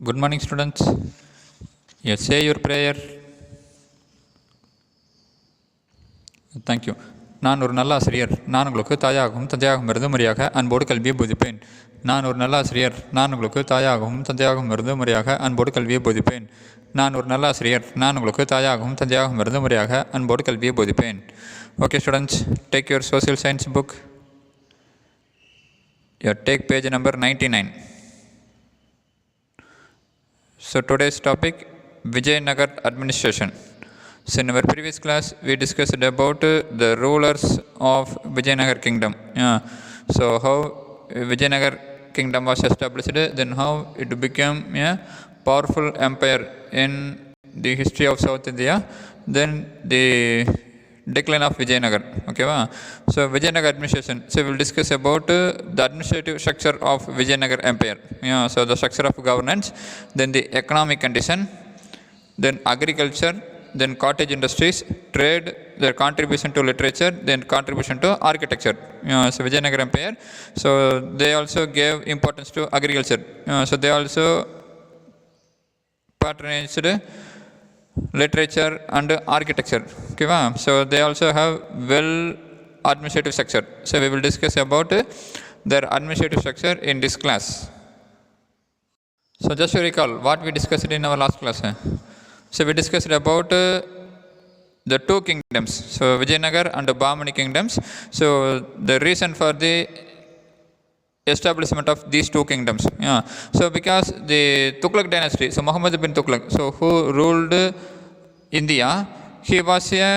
Good morning, students. Yes, say your prayer. Thank you. நான் ஒரு நல்ல ஆசிரியர். நான் உங்களுக்கு தாயாகவும் தந்தையாகவும் இருந்து முறையாக அன்போடு கல்வியை போதிப்பேன். நான் ஒரு நல்ல ஆசிரியர். நான் உங்களுக்கு தாயாகவும் தந்தையாகவும் இருந்து முறையாக அன்போடு கல்வியை போதிப்பேன். நான் ஒரு நல்ல ஆசிரியர். நான் உங்களுக்கு தாயாகவும் தந்தையாகவும் இருந்து முறையாக அன்போடு கல்வியை போதிப்பேன். Okay, students, take your social science book. Take page number 99. So today's topic, VIJAYANAGAR administration. So in our previous class, we discussed about the rulers of VIJAYANAGAR kingdom. So how VIJAYANAGAR kingdom was established, then how it became a powerful empire in the history of South India, then the decline of VIJAYANAGAR. Okay, so VIJAYANAGAR administration. So we will discuss about the administrative structure of VIJAYANAGAR empire. So the structure of governance, then the economic condition, then agriculture, then cottage industries, trade, their contribution to literature, then contribution to architecture. So VIJAYANAGAR empire. So they also gave importance to agriculture. So they also patronized literature and architecture. Okay, so they also have well administrative structure. So we will discuss about their administrative structure in this class. So just to recall what we discussed in our last class. So we discussed about the two kingdoms, so VIJAYANAGAR and the Bahmani kingdoms. So the reason for the establishment of these two kingdoms. So because the Tughlaq dynasty, so Muhammad bin Tughlaq, so who ruled India, he was a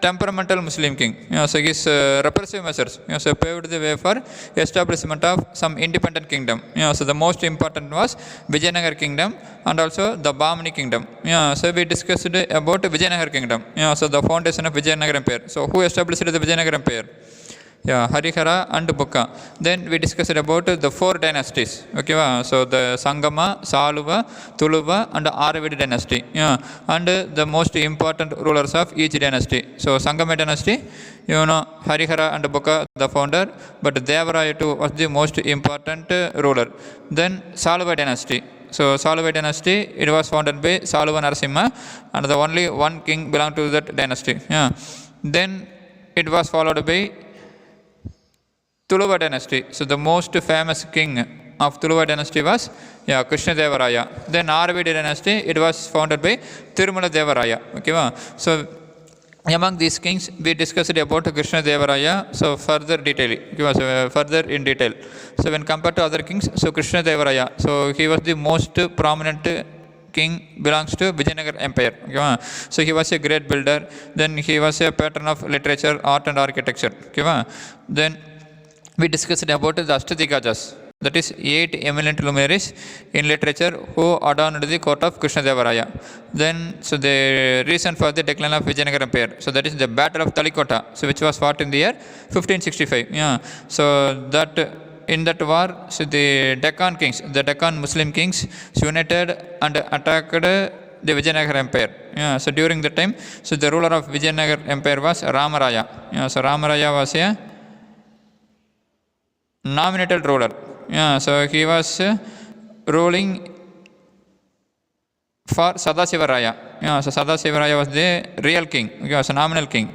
temperamental Muslim king. So his repressive measures so paved the way for establishment of some independent kingdom. So the most important was VIJAYANAGAR kingdom and also the Bahmani kingdom. So we discussed about VIJAYANAGAR kingdom. So the foundation of VIJAYANAGAR empire. So who established the VIJAYANAGAR empire? Harihara and Bukka. Then we discussed about the four dynasties. Okay, so the Sangama, Saluva, Tuluva and Aravidi dynasty. And the most important rulers of each dynasty. So Sangama dynasty, Harihara and Bukka, the founder, but Devaraya too was the most important ruler. Then Saluva dynasty. So Saluva dynasty, it was founded by Saluva Narasimha, and the only one king belonged to that dynasty. Then it was followed by Tuluva dynasty. So the most famous king of Tuluva dynasty was Krishna Devaraya. Then Aravidi dynasty, it was founded by Tirumala Devaraya. Okay, so among these kings, we discussed about Krishna Devaraya. So further in detail. So when compared to other kings, so Krishna Devaraya, so he was the most prominent king, belongs to VIJAYANAGAR empire. Okay, so he was a great builder. Then he was a patron of literature, art and architecture. Okay, then we discussed about the Ashtadhikajas, that is 8 eminent luminaries in literature who adorned the court of Krishna Devaraya. Then, so the reason for the decline of VIJAYANAGAR empire, so that is the battle of Talikota, so which was fought in the year 1565. So that in that war, so the Deccan kings, the Deccan Muslim kings, united and attacked the VIJAYANAGAR empire. So during the time, so the ruler of VIJAYANAGAR empire was Ramaraya. So Ramaraya was a nominated ruler. So he was ruling for Sadasivaraya. So Sadasivaraya was the real king. He was a nominal king.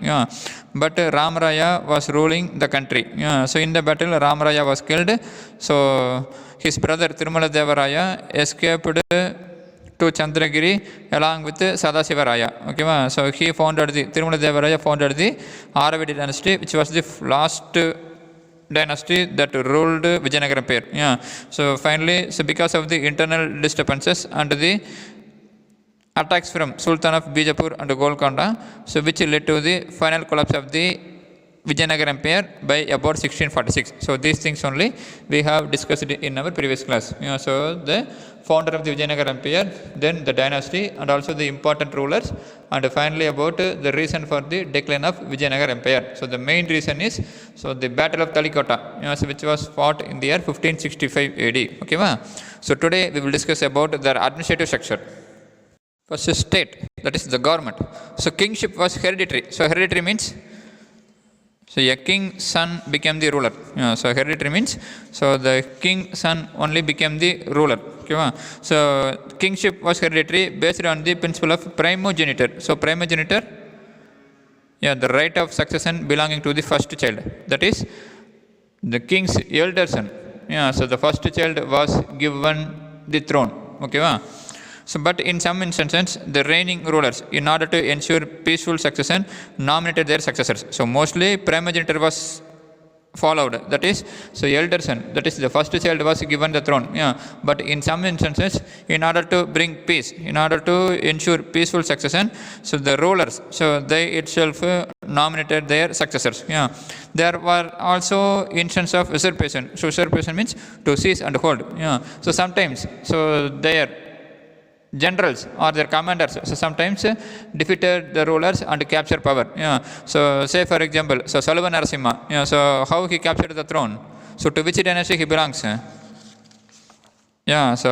But Ramaraya was ruling the country. So in the battle, Ramaraya was killed. So his brother Tirumala Devaraya escaped to Chandragiri along with Sadasivaraya. Okay, so he founded Tirumala Devaraya founded the Aravidi dynasty, which was the last dynasty that ruled VIJAYANAGAR empire. So finally, so because of the internal disturbances and the attacks from Sultan of Bijapur and Golconda, so which led to the final collapse of the VIJAYANAGAR empire by about 1646. So these things only we have discussed in our previous class. So the founder of the VIJAYANAGAR empire, then the dynasty and also the important rulers, and finally about the reason for the decline of VIJAYANAGAR empire. So the main reason is so the battle of Talikota, so which was fought in the year 1565 AD. Okay, so today we will discuss about their administrative structure. First is state, that is the government. So kingship was hereditary. So hereditary means So a king's son became the ruler. So hereditary means, so the king's son only became the ruler. Okay, so kingship was hereditary based on the principle of primogeniture. So primogeniture, the right of succession belonging to the first child. That is the king's elder son. So the first child was given the throne. Okay, so but in some instances, the reigning rulers, in order to ensure peaceful succession, nominated their successors. So mostly primogeniture was followed. That is, so elder son, that is the first child was given the throne. But in some instances, in order to bring peace, in order to ensure peaceful succession, so the rulers, so they itself nominated their successors. There were also instances of usurpation. So usurpation means to seize and hold. So sometimes, so their generals or their commanders, so sometimes defeated the rulers and captured power. So say for example, so Salva Narasimha, so how he captured the throne? So to which dynasty he belongs? So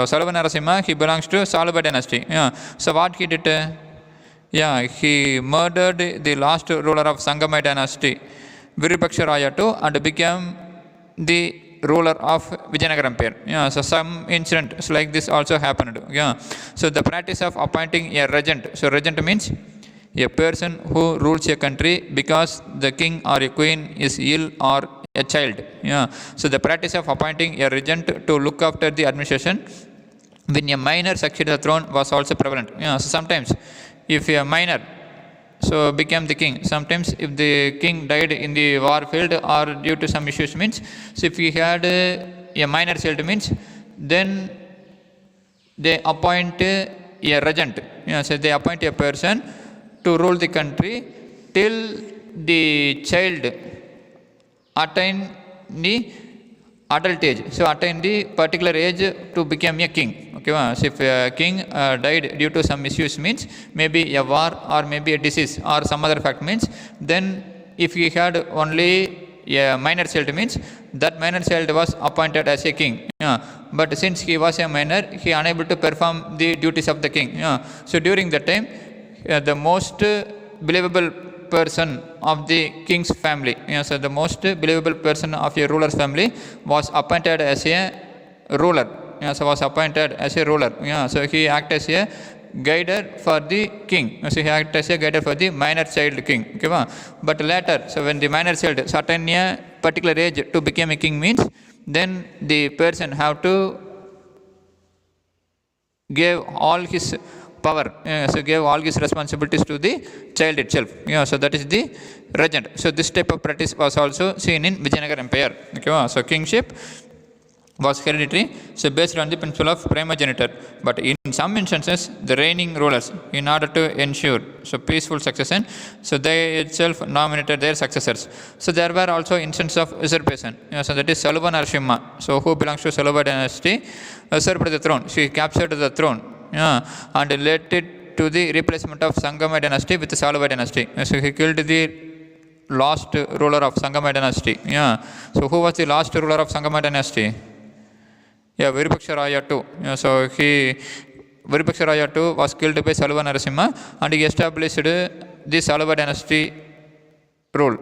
Salva Narasimha, he belongs to Salva dynasty. So what he did? He murdered the last ruler of Sangamai dynasty, Virupaksha Raya II, and became the ruler of Vijayanagar Empire. So some incidents like this also happened. So the practice of appointing a regent. So regent means a person who rules a country because the king or a queen is ill or a child. So the practice of appointing a regent to look after the administration when a minor succeeded the throne was also prevalent. So sometimes if a minor became the king. Sometimes if the king died in the war field or due to some issues means, so if he had a minor child means, then they appoint a regent. So they appoint a person to rule the country till the child attain the adult age. So attain the particular age to become a king. So if a king died due to some issues means, maybe a war or maybe a disease or some other fact means, then if he had only a minor child means, that minor child was appointed as a king. But since he was a minor, he unable to perform the duties of the king. So during that time, the most believable person of the king's family, so the most believable person of a ruler's family was appointed as a ruler. So was appointed as a ruler. So he acted as a guider for the king. So he acted as a guider for the minor child king. But later, so when the minor child attain a particular age to become a king means, then the person have to give all his power, so gave all his responsibilities to the child itself. So that is the regent. So this type of practice was also seen in Vijayanagar Empire. So kingship was hereditary, so based on the principle of primogeniture. But in some instances, the reigning rulers, in order to ensure peaceful succession, so they itself nominated their successors. So there were also instances of usurpation. So that is Salva Narasimha, so who belongs to Salva dynasty, usurped the throne. She captured the throne, and led it to the replacement of Sangamai dynasty with Salva dynasty. So he killed the last ruler of Sangamai dynasty. So who was the last ruler of Sangamai dynasty? Virupaksha Raya II. So Virupaksha Raya II was killed by Salva Narasimha, and he established the Salva dynasty rule.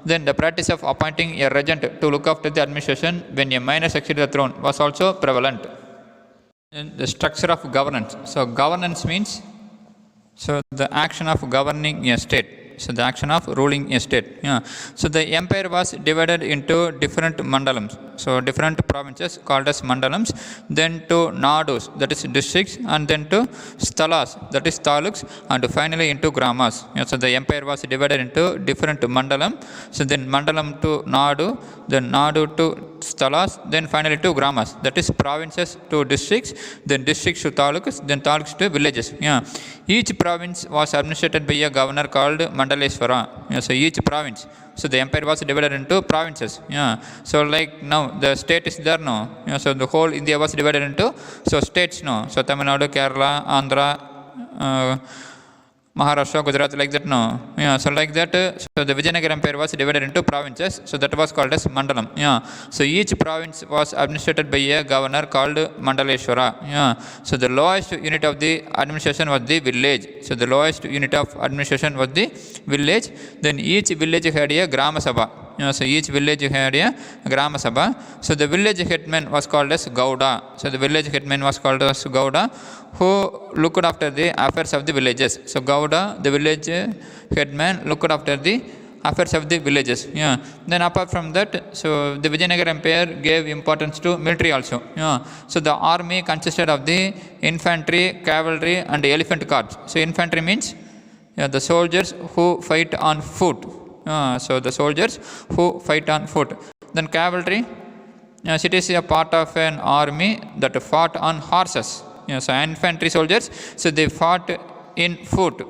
Then the practice of appointing a regent to look after the administration when a minor succeeded the throne was also prevalent. And the structure of governance. So governance means, so the action of governing a state. So the action of ruling a state. So the empire was divided into different mandalams. So different provinces called as mandalams, then to nadus, that is districts, and then to stalas, that is taluks, and finally into gramas. So the empire was divided into different mandalam. So then mandalam to nadu, then nadu to stalas, then finally to gramas, that is provinces to districts, then districts to taluks, then taluks to villages. Each province was administered by a governor called Mandaleshwara. So each province, so the empire was divided into provinces. So like now the state is there now. So the whole India was divided into states now. So Tamil Nadu, Kerala, Andhra, Maharashtra, Gujarat, like that no. So like that, so the Vijayanagar Empire was divided into provinces. So that was called as Mandalam. So each province was administered by a governor called Mandaleshwara. So the lowest unit of the administration was the village. So the lowest unit of administration was the village. Then each village had a Grama Sabha. So each village had a Grama Sabha. So the village headman was called as Gauda. So the village headman was called as Gauda, who looked after the affairs of the villages. So Gauda, the village headman, looked after the affairs of the villages. Then apart from that, so the Vijayanagar Empire gave importance to military also. So the army consisted of the infantry, cavalry, and elephant corps. So infantry means the soldiers who fight on foot. So the soldiers who fight on foot. Then cavalry, it is a part of an army that fought on horses. So infantry soldiers, so they fought in foot.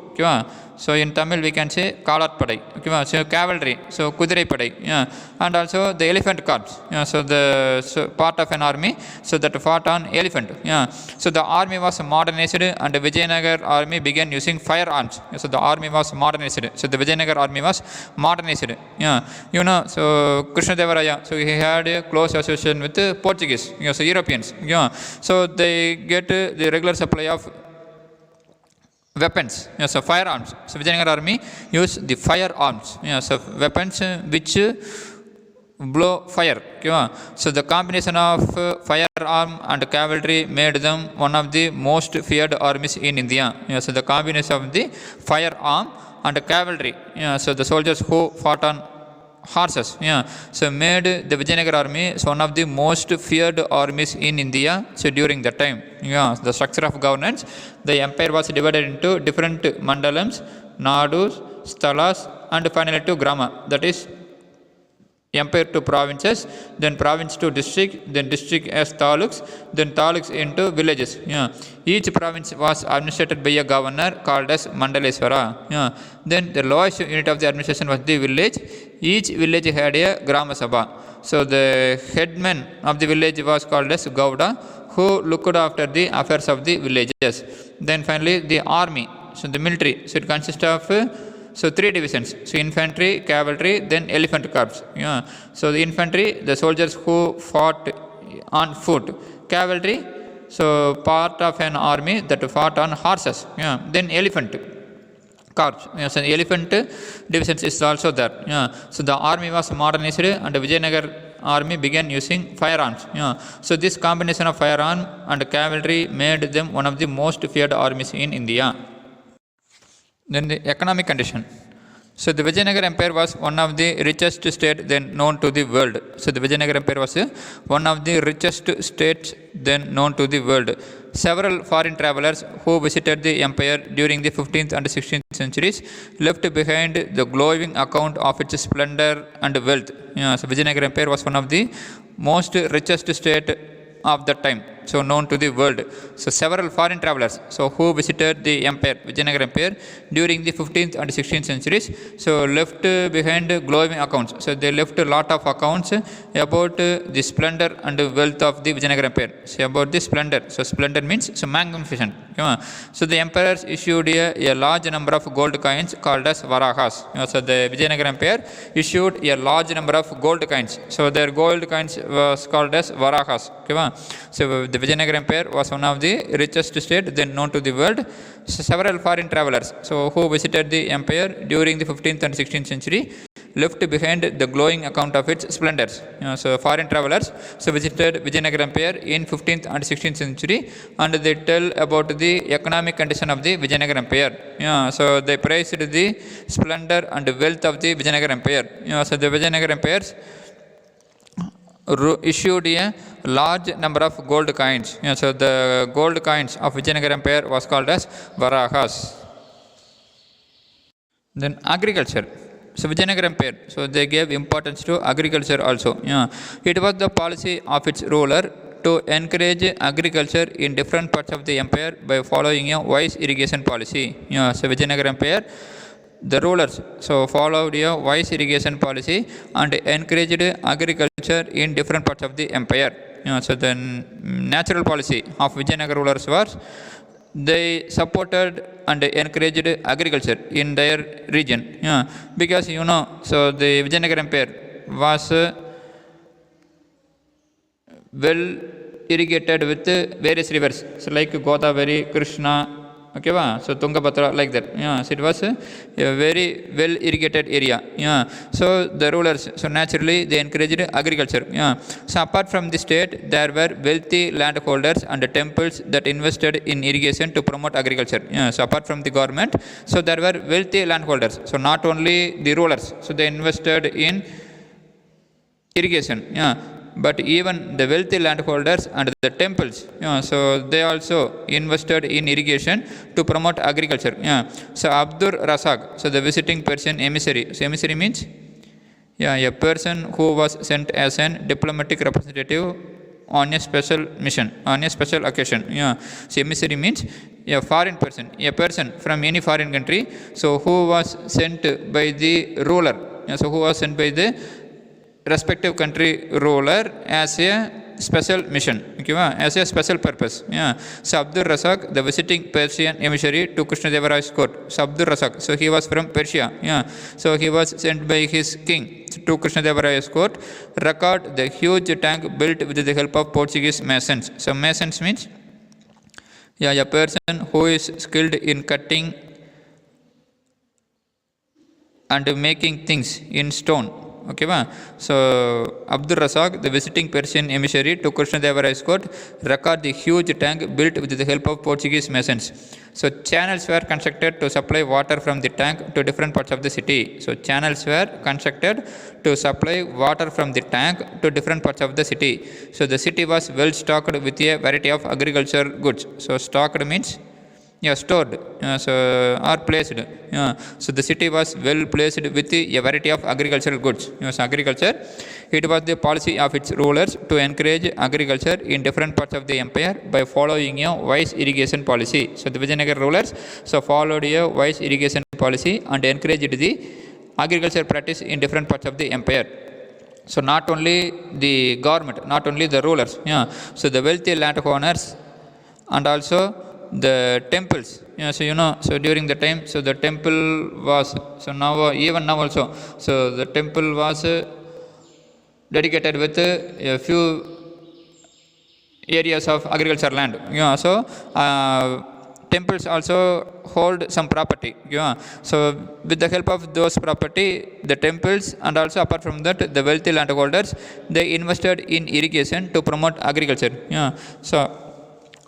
So in Tamil we can say Kalat Padai. So cavalry, so Kudirai Padai. And also the elephant corps. So the part of an army, so that fought on elephant. So the army was modernized and the Vijayanagar army began using firearms. So the army was modernized. So the Vijayanagar army was modernized. So Krishna Devaraya, so he had a close association with the Portuguese, so Europeans. So they get the regular supply of weapons, so firearms. So Vijayanagar army used the firearms, so weapons which blow fire. So the combination of firearm and cavalry made them one of the most feared armies in India. So the combination of the firearm and cavalry, so the soldiers who fought on horses, so made the Vijayanagar army one of the most feared armies in India. So during that time, the structure of governance, the empire was divided into different mandalams, nadus, stalas, and finally to grama. That is empire to provinces, then province to district, then district as taluks, then taluks into villages. Each province was administered by a governor called as Mandaleswara. Then the lowest unit of the administration was the village. Each village had a Grama Sabha. So the headman of the village was called as Gauda, who looked after the affairs of the villages. Then finally the army, so the military, so it consists of so three divisions. So infantry, cavalry, then elephant corps. So the infantry, the soldiers who fought on foot. Cavalry, so part of an army that fought on horses. Then elephant corps. So the elephant divisions is also there. So the army was modernized and the Vijayanagar army began using firearms. So this combination of firearm and cavalry made them one of the most feared armies in India. Then the economic condition. So the Vijayanagar Empire was one of the richest states then known to the world. So the Vijayanagar Empire was one of the richest states then known to the world. Several foreign travelers who visited the empire during the 15th and 16th centuries left behind the glowing account of its splendor and wealth. So Vijayanagar Empire was one of the most richest state of that time, so known to the world. So several foreign travelers, so who visited the empire, Vijayanagar Empire, during the 15th and 16th centuries, so left behind glowing accounts. So they left a lot of accounts about the splendor and wealth of the Vijayanagar Empire. So about the splendor. So splendor means so magnificent. So the emperors issued a large number of gold coins called as Varahas. So the Vijayanagar Empire issued a large number of gold coins. So their gold coins was called as Varahas. So the Vijayanagar Empire was one of the richest states then known to the world. So several foreign travelers, so who visited the empire during the 15th and 16th century, left behind the glowing account of its splendors. So foreign travelers, so visited Vijayanagar Empire in 15th and 16th century, and they tell about the economic condition of the Vijayanagar Empire. So they praised the splendor and wealth of the Vijayanagar Empire. So the Vijayanagar Empire issued a large number of gold coins. So the gold coins of Vijayanagar Empire was called as Varahas. Then agriculture. So Vijayanagar Empire, so they gave importance to agriculture also. It was the policy of its ruler to encourage agriculture in different parts of the empire by following a wise irrigation policy. So Vijayanagar Empire, the rulers so followed a wise irrigation policy and encouraged agriculture in different parts of the empire. So the natural policy of Vijayanagar rulers was they supported and encouraged agriculture in their region. Because so the Vijayanagar Empire was well irrigated with various rivers, so like Godavari, Krishna, Okay, so Tungabhadra, like that. Yeah, so it was a very well irrigated area. Yeah, so the rulers, so naturally they encouraged agriculture. Yeah, so apart from the state, there were wealthy landholders and temples that invested in irrigation to promote agriculture. Yeah, so apart from the government, so there were wealthy landholders. So not only the rulers, so they invested in irrigation. Yeah, but even the wealthy landholders and the temples, so they also invested in irrigation to promote agriculture. Yeah, so Abdur Razak, so the visiting Persian emissary. So emissary means, yeah, a person who was sent as an diplomatic representative on a special mission, on a special occasion. Yeah, so emissary means a foreign person, a person from any foreign country, so who was sent by the ruler. Yeah, so who was sent by the respective country ruler as a special mission, okay, as a special purpose. Yeah, so Abdur Razak, the visiting Persian emissary to Krishnadevaraya's court. So Abdur Razak, so he was from Persia. Yeah, so he was sent by his king to Krishnadevaraya's court, record the huge tank built with the help of Portuguese masons. So masons means, yeah, a person who is skilled in cutting and making things in stone. Okay, so Abdur Razak, the visiting Persian emissary to Krishnadevaraya's court, record the huge tank built with the help of Portuguese masons. So channels were constructed to supply water from the tank to different parts of the city. So channels were constructed to supply water from the tank to different parts of the city. So the city was well stocked with a variety of agricultural goods. So stocked means, yeah, stored, so or placed. Yeah, so the city was well placed with a variety of agricultural goods. So agriculture, it was the policy of its rulers to encourage agriculture in different parts of the empire by following a wise irrigation policy. So the Vijayanagar rulers so followed a wise irrigation policy and encouraged the agriculture practice in different parts of the empire. So not only the government, not only the rulers, yeah, so the wealthy landowners and also the temples. Yeah, so so during the time, so the temple was, so now even now also, so the temple was dedicated with a few areas of agriculture land. Yeah, so temples also hold some property. Yeah, so with the help of those property, the temples and also apart from that, the wealthy landholders, they invested in irrigation to promote agriculture. Yeah, so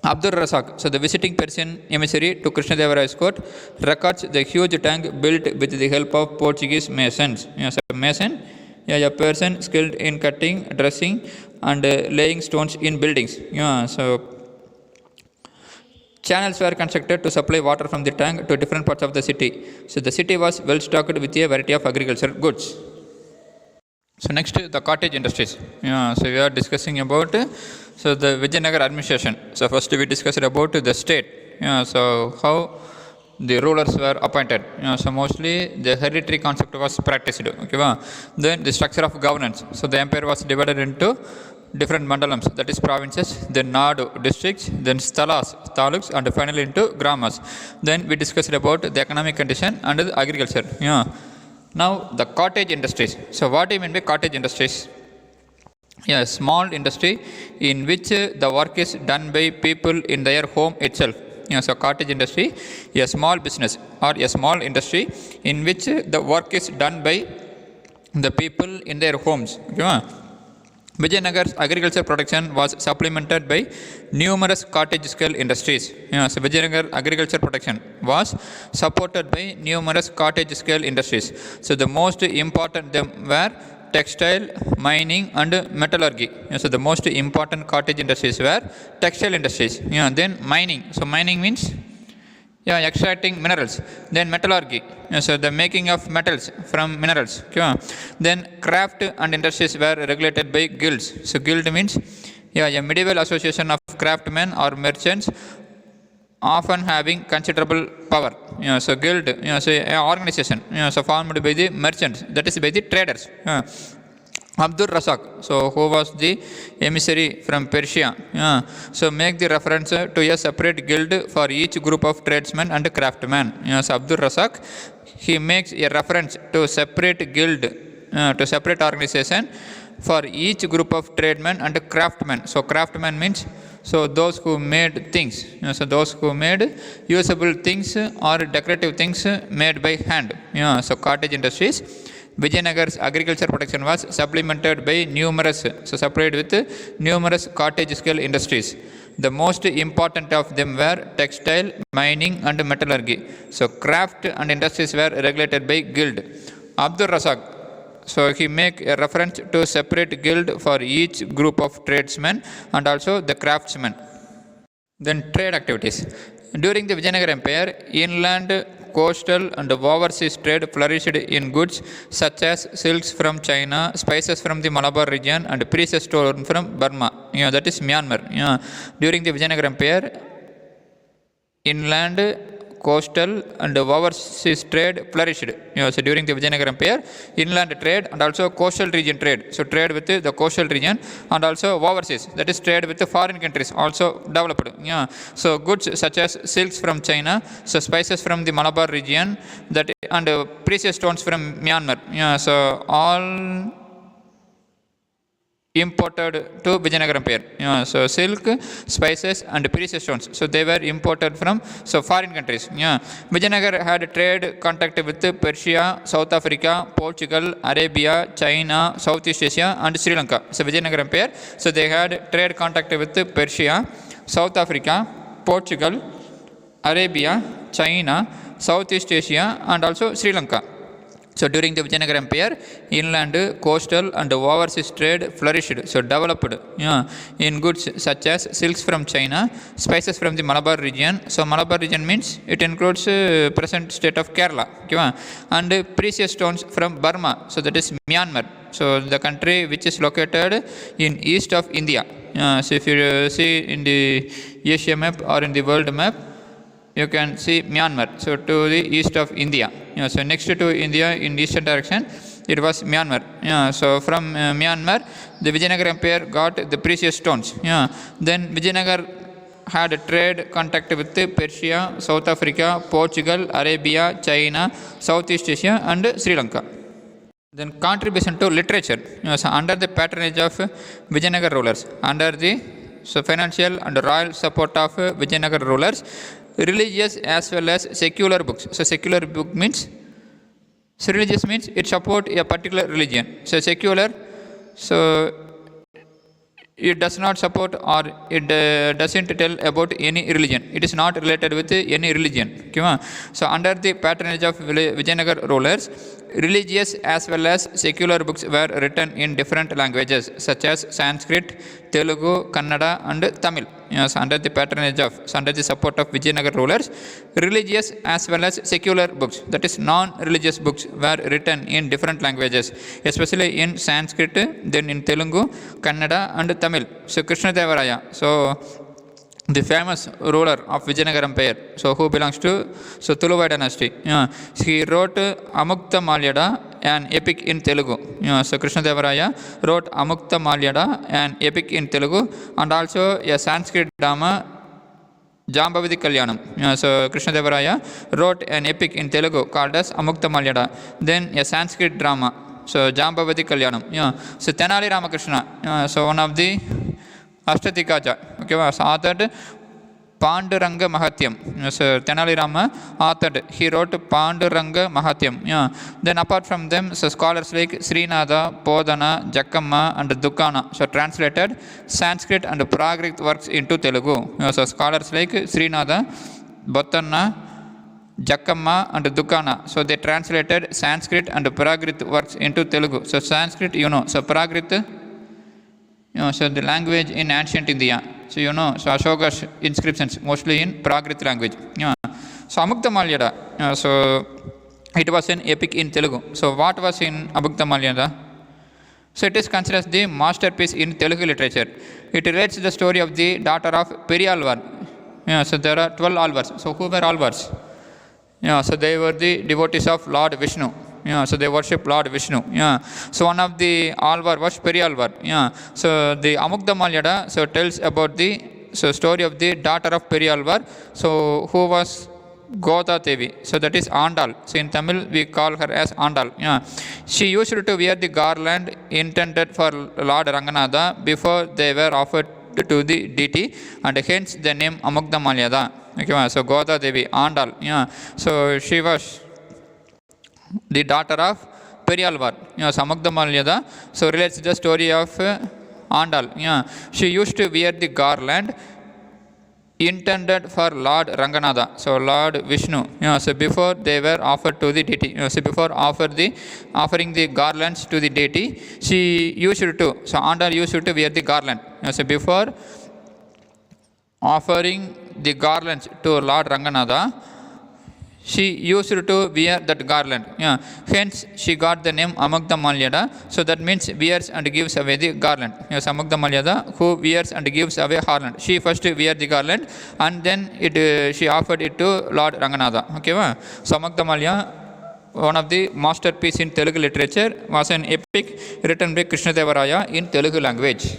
Abdur Razak, so the visiting Persian emissary to Krishnadevaraya's court, records the huge tank built with the help of Portuguese masons. Yeah, so mason, yeah, a person skilled in cutting, dressing, and laying stones in buildings. Yeah, so channels were constructed to supply water from the tank to different parts of the city. So the city was well stocked with a variety of agricultural goods. So next, the cottage industries. Yeah, so we are discussing about so the Vijayanagar administration. So first we discussed about the state. Yeah, so how the rulers were appointed. Yeah, so mostly the hereditary concept was practiced. Okay, then the structure of governance. So the empire was divided into different mandalams, that is provinces, then Nadu districts, then Stalas, taluks, and finally into gramas. Then we discussed about the economic condition and the agriculture. Yeah. Now the cottage industries. So what do you mean by cottage industries? Yeah, small industry in which the work is done by people in their home itself. Yeah, so cottage industry, a small business or a small industry in which the work is done by the people in their homes. Okay. Vijayanagar's agriculture production was supplemented by numerous cottage scale industries. Yeah, so Vijayanagar agriculture production was supported by numerous cottage scale industries. So the most important them were textile, mining, and metallurgy. Yeah, so the most important cottage industries were textile industries. Yeah, then mining. So mining means, yeah, extracting minerals. Then metallurgy, so the making of metals from minerals. Okay. Then craft and industries were regulated by guilds. So guild means, yeah, a medieval association of craftsmen or merchants, often having considerable power. So guild, so an organization, so formed by the merchants, that is by the traders. Abdur Razak, so who was the emissary from Persia, so make the reference to a separate guild for each group of tradesmen and craftsmen. So Abdur Razak, he makes a reference to separate guild, to separate organization for each group of tradesmen and craftsmen. So craftsmen means, So those who made things, so those who made usable things or decorative things made by hand. So cottage industries. Vijayanagar's agriculture production was supplemented by supplied with numerous cottage scale industries. The most important of them were textile, mining, and metallurgy. So craft and industries were regulated by guild. Abdur Razak, so he make a reference to separate guild for each group of tradesmen and also the craftsmen. Then trade activities. During the Vijayanagar Empire, inland, coastal and overseas trade flourished in goods such as silks from China, spices from the Malabar region, and precious stone from Burma. That is Myanmar. During the Vijayanagar Empire, inland, coastal and overseas trade flourished. So during the Vijayanagar Empire, inland trade and also coastal region trade. So trade with the coastal region and also overseas, that is trade with the foreign countries, also developed. So goods such as silks from China, so spices from the Malabar region, that and precious stones from Myanmar. So all imported to Vijayanagar Empire. So silk, spices and precious stones. So they were imported from foreign countries. Vijayanagar had trade contact with Persia, South Africa, Portugal, Arabia, China, Southeast Asia and Sri Lanka. So Vijayanagar Empire, so they had trade contact with Persia, South Africa, Portugal, Arabia, China, Southeast Asia and also Sri Lanka. So during the Vijayanagar Empire, inland, coastal and overseas trade flourished, so developed in goods such as silks from China, spices from the Malabar region. So Malabar region means it includes present state of Kerala, and precious stones from Burma, so that is Myanmar. So the country which is located in east of India. So if you see in the Asia map or in the world map, you can see Myanmar, so to the east of India. So next to India in eastern direction, it was Myanmar. So from Myanmar, the Vijayanagar Empire got the precious stones. Then Vijayanagar had a trade contact with Persia, South Africa, Portugal, Arabia, China, Southeast Asia and Sri Lanka. Then contribution to literature. So under the patronage of Vijayanagar rulers, under the financial and royal support of Vijayanagar rulers, religious as well as secular books. So secular book means, so religious means it support a particular religion. So secular, so it does not support or it doesn't tell about any religion. It is not related with any religion. So under the patronage of Vijayanagar rulers, religious as well as secular books were written in different languages such as Sanskrit, Telugu, Kannada and Tamil. So under the patronage of, so under the support of Vijayanagar rulers, religious as well as secular books, that is non-religious books, were written in different languages, especially in Sanskrit, then in Telugu, Kannada and Tamil. So Krishnadevaraya, so the famous ruler of Vijayanagar Empire, so who belongs to Tuluva dynasty. He wrote Amukta Malyada, an epic in Telugu. So Krishnadevaraya wrote Amukta Malyada, an epic in Telugu, and also a Sanskrit drama, Jambavati Kalyanam. So Krishnadevaraya wrote an epic in Telugu called as Amukta Malyada. Then a Sanskrit drama, so Jambavati Kalyanam. So Tenali Ramakrishna, so one of the Ashtadikaja, was authored Panduranga Mahatyam. So Tenali Rama authored, he wrote Panduranga Mahatyam. Then apart from them, so scholars like Srinada, Podana, Jakkamma and Dukana, so translated Sanskrit and Prakrit works into Telugu. So scholars like Srinada, Bottanna, Jakkamma and Dukana, so they translated Sanskrit and Prakrit works into Telugu. So Sanskrit, so Prakrit, so the language in ancient India. So so Ashoka's inscriptions mostly in Prakrit language. So Amukta Malyada, so it was an epic in Telugu. So what was in Amukta Malyada? So it is considered as the masterpiece in Telugu literature. It relates the story of the daughter of Periyalvar. So there are 12 Alvars. So who were Alvars? So they were the devotees of Lord Vishnu. So they worship Lord Vishnu. So one of the Alvar was Periyalvar. So the Amukta Malyada so tells about the story of the daughter of Periyalvar. So who was Goda Devi. So that is Andal. So in Tamil we call her as Andal. She used to wear the garland intended for Lord Ranganatha before they were offered to the deity, and hence the name Amugdha Malyada. Okay, so Goda Devi, Andal. Yeah, so she was the daughter of Periyalvar. Yeah, so Amugdha Malyada. So relates the story of Andal. Yeah, she used to wear the garland intended for Lord Ranganatha, so Lord Vishnu. So before they were offered to the deity, so before offering the garlands to the deity, she used to. So Andal used to wear the garland. So before offering the garlands to Lord Ranganatha, she used to wear that garland. Hence, she got the name Amugdha Malyada. So that means wears and gives away the garland. Yes, Amugdha Malyada, who wears and gives away garland. She first wear the garland, and then she offered it to Lord Ranganatha. Okay, so Amugdha Malya, one of the masterpiece in Telugu literature, was an epic written by Krishnadevaraya in Telugu language.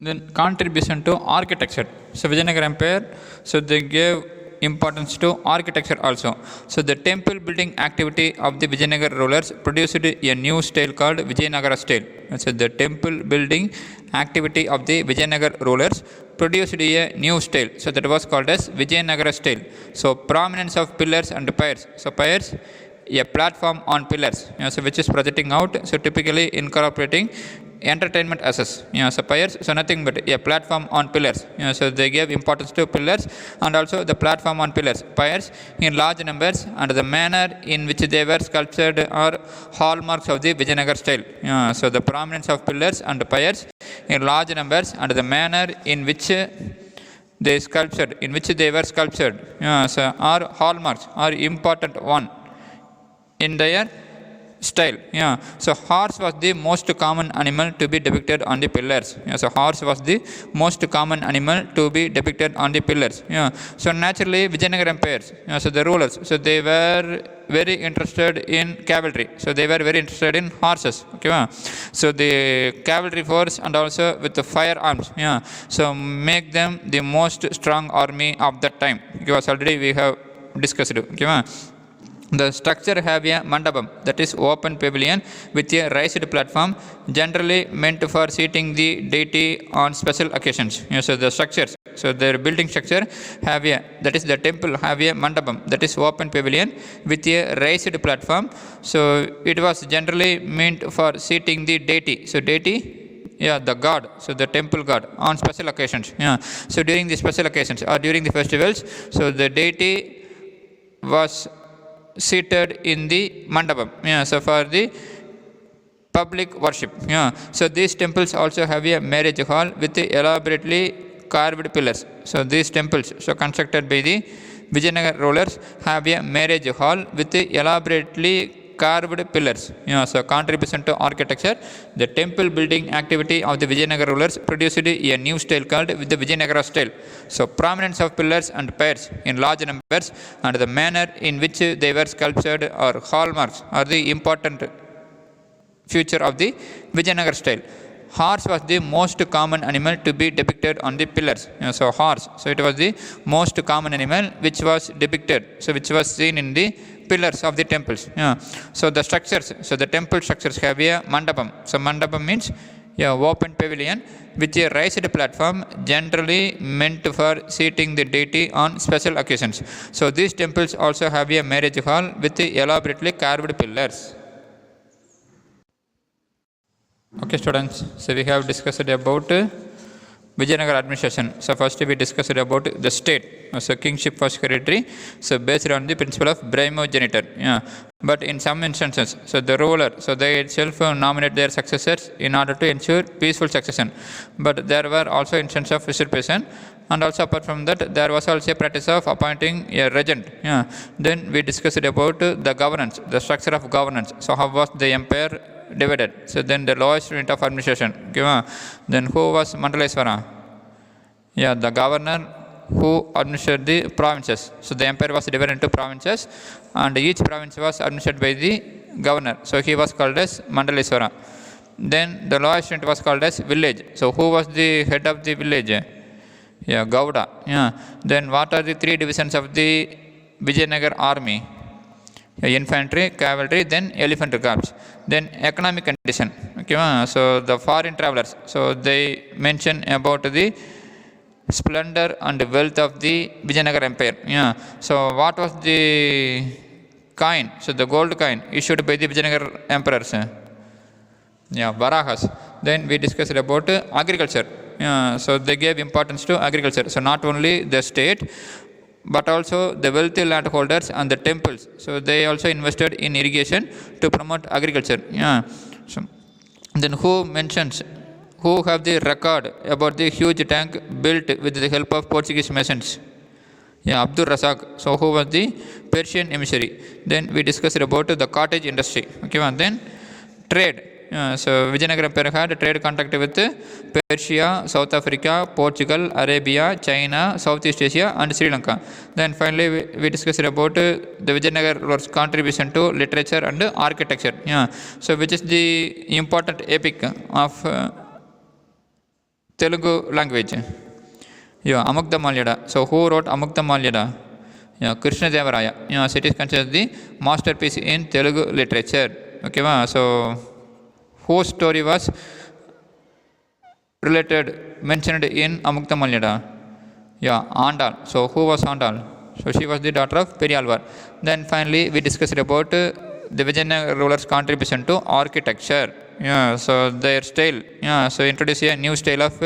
Then contribution to architecture. So Vijayanagar Empire, so they gave importance to architecture also. So the temple building activity of the Vijayanagar rulers produced a new style called Vijayanagara style. So the temple building activity of the Vijayanagar rulers produced a new style. So that was called as Vijayanagara style. So prominence of pillars and piers. So piers, a platform on pillars, so which is projecting out. So typically incorporating entertainment access. So piers, so nothing but a platform on pillars. So they gave importance to pillars and also the platform on pillars. Piers in large numbers and the manner in which they were sculptured are hallmarks of the Vijayanagar style. So the prominence of pillars and piers in large numbers and the manner in which they were sculptured, so are hallmarks, are important one in their style. So horse was the most common animal to be depicted on the pillars. So horse was the most common animal to be depicted on the pillars. So naturally Vijayanagar empires, so the rulers, so they were very interested in cavalry. So they were very interested in horses. Okay, so the cavalry force and also with the firearms. So make them the most strong army of that time. Because already we have discussed. Okay. The structure have a mandapam, that is open pavilion with a raised platform, generally meant for seating the deity on special occasions. So the structures, so their building structure have that is the temple have a mandapam, that is open pavilion with a raised platform. So it was generally meant for seating the deity. So deity, the god, so the temple god on special occasions. So during the special occasions or during the festivals, so the deity was seated in the mandapam, so for the public worship. So these temples also have a marriage hall with elaborately carved pillars. So these temples, so constructed by the Vijayanagar rulers, have a marriage hall with elaborately carved pillars. So contribution to architecture, the temple building activity of the Vijayanagar rulers produced a new style called the Vijayanagara style. So prominence of pillars and piers in large numbers and the manner in which they were sculptured or hallmarks are the important feature of the Vijayanagar style. Horse was the most common animal to be depicted on the pillars. So horse, so it was the most common animal which was depicted, so which was seen in the pillars of the temples. So the structures, so the temple structures have a mandapam. So mandapam means open pavilion with a raised platform, generally meant for seating the deity on special occasions. So these temples also have a marriage hall with elaborately carved pillars. Okay, students, so we have discussed about Vijayanagar administration. So first we discussed about the state. So kingship was hereditary, so based on the principle of primogeniture. But in some instances, so the ruler, so they itself nominate their successors in order to ensure peaceful succession. But there were also instances of usurpation, and also apart from that, there was also a practice of appointing a regent. Then we discussed about the governance, the structure of governance. So how was the empire divided? So then the lowest unit of administration. Then who was Mandaleswara? The governor who administered the provinces. So the empire was divided into provinces, and each province was administered by the governor. So he was called as Mandaleswara. Then the lowest unit was called as village. So who was the head of the village? Gowda. Then what are the three divisions of the Vijayanagar army? Infantry, cavalry, then elephant corps. Then economic condition. Okay, so the foreign travelers. So they mention about the splendor and wealth of the Vijayanagar Empire. Yeah. So what was the coin? So the gold coin issued by the Vijayanagar emperors. Yeah, Varahas. Then we discussed about agriculture. Yeah, so they gave importance to agriculture. So not only the state, but also the wealthy landholders and the temples. So they also invested in irrigation to promote agriculture. Yeah. So then who have the record about the huge tank built with the help of Portuguese masons? Yeah, Abdul Razak. So who was the Persian emissary? Then we discussed about the cottage industry. Okay, and then trade. So Vijayanagar Empire had trade contact with Persia, South Africa, Portugal, Arabia, China, Southeast Asia, and Sri Lanka. Then finally we discussed about the Vijayanagar's contribution to literature and architecture. Yeah. So which is the important epic of Telugu language? Yeah, Amukta Malyada. So who wrote Amukta Malyada? Yeah, Krishna Devaraya. Yeah, so it is considered the masterpiece in Telugu literature. Okay, so whose story was mentioned in Amukta Malyada? Yeah, Andal. So who was Andal? So she was the daughter of Periyalvar. Then finally we discussed about the Vijayanagar rulers' contribution to architecture. Yeah, so their style. Yeah, so introduce a new style of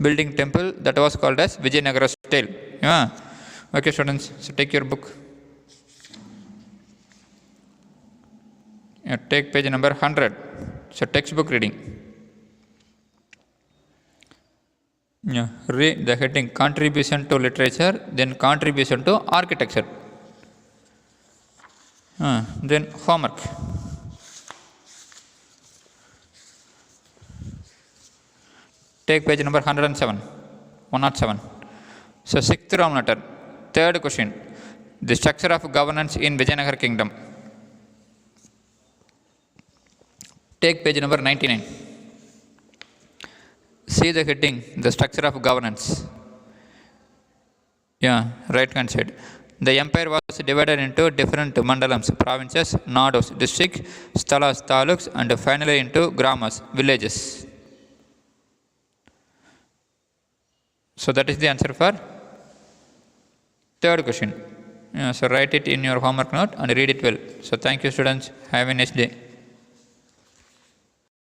building temple that was called as Vijayanagara style. Yeah. Okay, students. So take your book. Yeah, take page number 100. So textbook reading. Yeah, read the heading contribution to literature, then contribution to architecture. Then homework. Take page number 107. 107. So sixth round letter. Third question. The structure of governance in Vijayanagar kingdom. Take page number 99. See the heading, the structure of governance. Yeah, right hand side. The empire was divided into different mandalams, provinces, nados, districts, stalas, taluks, and finally into gramas, villages. So that is the answer for third question. Yeah, so write it in your homework note and read it well. So thank you, students. Have a nice day.